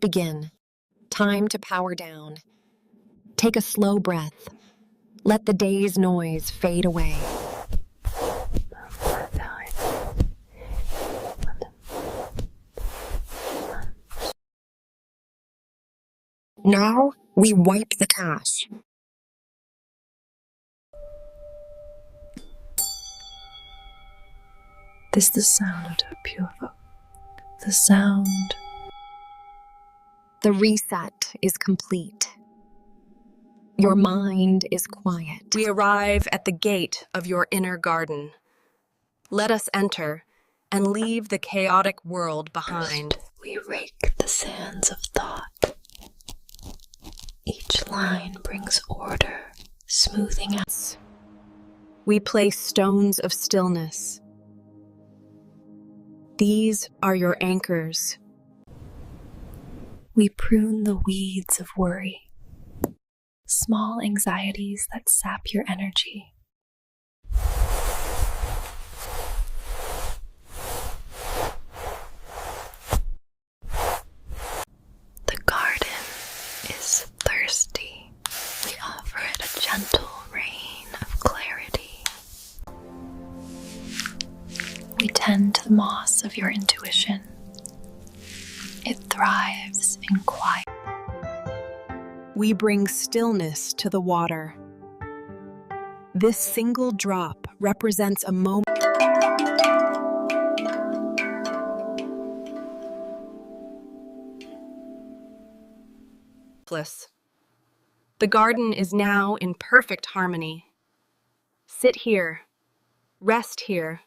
Let's begin. Time to power down. Take a slow breath. Let the day's noise fade away. Now we wipe the cache. This is the sound of reputable. The sound. The reset is complete. Your mind is quiet. We arrive at the gate of your inner garden. Let us enter and leave the chaotic world behind. We rake the sands of thought. Each line brings order, smoothing out. We place stones of stillness. These are your anchors. We prune the weeds of worry, small anxieties that sap your energy. The garden is thirsty. We offer it a gentle rain of clarity. We tend to the moss of your intuition. It thrives in quiet. We bring stillness to the water. This single drop represents a moment. The garden is now in perfect harmony. Sit here, rest here,